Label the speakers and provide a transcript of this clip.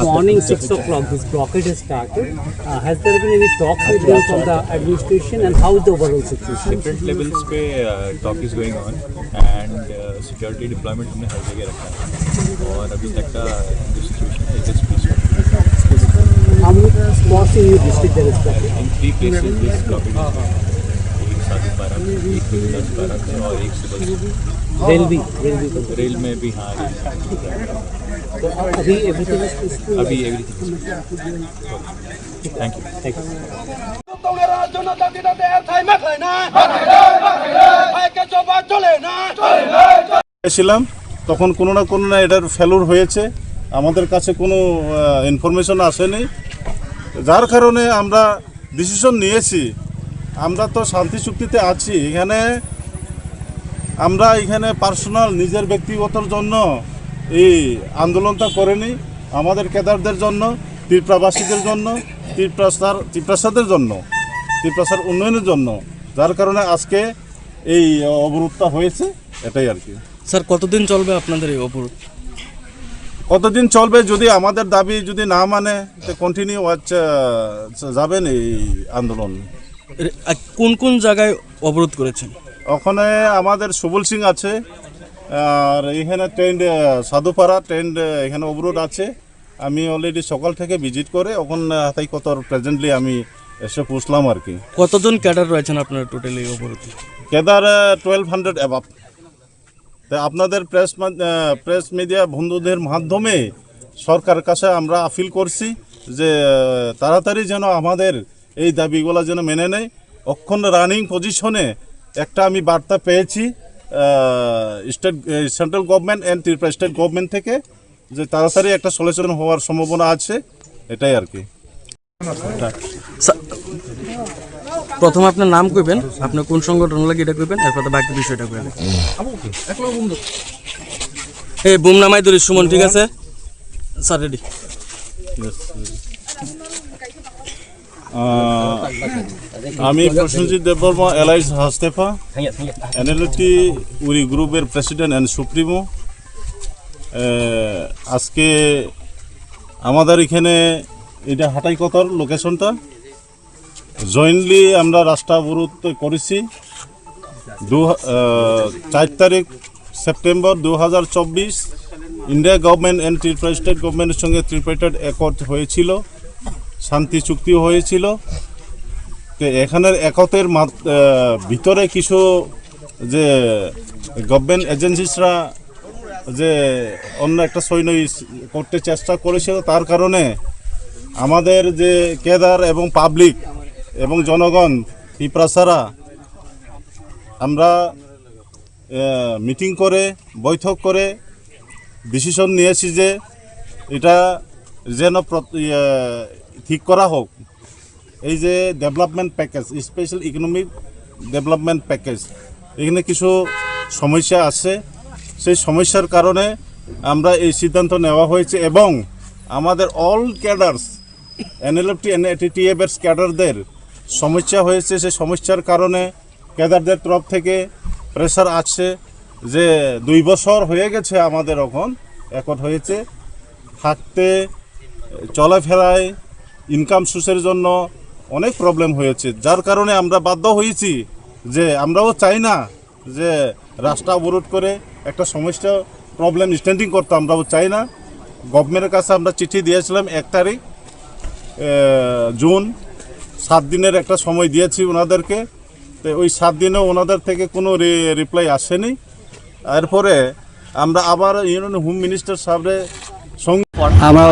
Speaker 1: Morning 6 o'clock, this blockade has started. Has there been any talks with them from the administration, and how is the overall situation?
Speaker 2: Different levels पे talk is going on and security deployment हमने हर जगह रखा है और अभी तक का जो सिचुएशन है it is peaceful
Speaker 1: How many spots in your district there is blockade?
Speaker 2: In 3 places this blockage एक साधुपारा में, एक दसपारा में और एक सुबह
Speaker 1: Rail भी
Speaker 2: रेल में भी हाँ रेल
Speaker 1: तो अभी everything is peaceful.
Speaker 2: अभी एवरीथिंग थैंक यू
Speaker 3: ছিলাম তখন কোনো না এটার ফেলুর হয়েছে, আমাদের কাছে কোনো ইনফরমেশন আসেনি, যার কারণে আমরা ডিসিশন নিয়েছি। আমরা তো শান্তি চুক্তিতে আছি, আমরা এখানে পার্সোনাল নিজের ব্যক্তিগতর জন্য এই আন্দোলনটা করেনি, আমাদের কেদারদের জন্য, ত্রিপ্রাবাসীদের জন্য, ত্রিপ্রাসাদের জন্য, ত্রিপ্রাসার উন্নয়নের জন্য, যার কারণে আজকে এই অবরোধটা হয়েছে, এটাই আর কি।
Speaker 4: স্যার কতদিন চলবে আপনাদের এই অবরোধ?
Speaker 3: কতদিন চলবে যদি আমাদের দাবি যদি না মানে কন্টিনিউ যাবেন এই আন্দোলন।
Speaker 4: কোন কোন জায়গায় অবরোধ করেছেন?
Speaker 3: ওখানে আমাদের সুবল সিং আছে, আর এখানে ট্রেন্ড সাধুপাড়া ট্রেন্ড এখানে অবরোধ আছে। আমি অলরেডি সকাল থেকে ভিজিট করে ওখানে হাতাই কত প্রেজেন্টলি আমি এসে পৌঁছলাম আর কি।
Speaker 4: কতজন ক্যাডার রয়েছেন আপনার টোটালি এই অবরোধে?
Speaker 3: কেদার 1200 অ্যাবাভ। তাই আপনাদের প্রেস মিডিয়া বন্ধুদের মাধ্যমে সরকারের কাছে আমরা আপিল করছি যে তাড়াতাড়ি যেন আমাদের এই দাবিগুলো যেন মেনে নেয়। অক্ষণ রানিং পজিশনে একটা আমি বার্তা পেয়েছি central government and Tripura state government থেকে যে তাড়াতাড়ি একটা সলিউশন হওয়ার সম্ভাবনা আছে, এটাই আর কি।
Speaker 4: প্রথমে আপনার নাম কইবেন, আপনি কোন সংগঠন লাগে এটা কইবেন, এরপর বাকি বিষয়টা কইবেন। এই বুম নামাই ধরি সুমন, ঠিক আছে স্যার? রেডি।
Speaker 3: আমি প্রসেনজিৎ দেববর্মা, এলাইস হাস্তেফা, এনএলটি উরি গ্রুপের প্রেসিডেন্ট অ্যান্ড সুপ্রিমো। আজকে আমাদের এখানে এটা হাটাইকতার লোকেশনটা জয়েন্টলি আমরা রাস্তা অবরোধ করেছি 4 তারিখ September 2024। India government and Tripura state গভর্নমেন্টের সঙ্গে ট্রিপার্টাইট অ্যাকর্ড হয়েছিল, শান্তি চুক্তি হয়েছিল। তো এখানের একতের ভিতরে কিছু যে গভর্নমেন্ট এজেন্সিসরা যে অন্য একটা সৈন্য করতে চেষ্টা করেছিল, তার কারণে আমাদের যে কেদার এবং পাবলিক এবং জনগণ ত্রিপ্রাসারা আমরা মিটিং করে বৈঠক করে ডিসিশন নিয়েছি যে এটা যেন ঠিক করা হোক। এই যে development package, special economic development package, এখানে কিছু সমস্যা আছে, সেই সমস্যার কারণে আমরা এই সিদ্ধান্ত নেওয়া হয়েছে। এবং আমাদের অল ক্যাডার্স এনএলএফটি এনএটিটিএফের ক্যাডারদের সমস্যা হয়েছে, সেই সমস্যার কারণে ক্যাডারদের তরফ থেকে প্রেশার আছে যে 2 বছর হয়ে গেছে আমাদের এখন একট হয়েছে, থাকতে চলাফেরায় ইনকাম সোর্সের জন্য অনেক প্রবলেম হয়েছে, যার কারণে আমরা বাধ্য হয়েছি যে আমরাও চাই না যে রাস্তা অবরোধ করে একটা সমস্যা প্রবলেম স্ট্যান্ডিং করতে, আমরাও চাই না। গভর্নমেন্টের কাছে আমরা চিঠি দিয়েছিলাম 1 তারিখ জুন, 7 দিনের একটা সময় দিয়েছি ওনাদেরকে। তো ওই 7 দিনেও ওনাদের থেকে কোনো রিপ্লাই আসেনি। এরপরে আমরা আবার ইউনিয়ন হোম মিনিস্টার সাহেবের সঙ্গে
Speaker 5: আমরা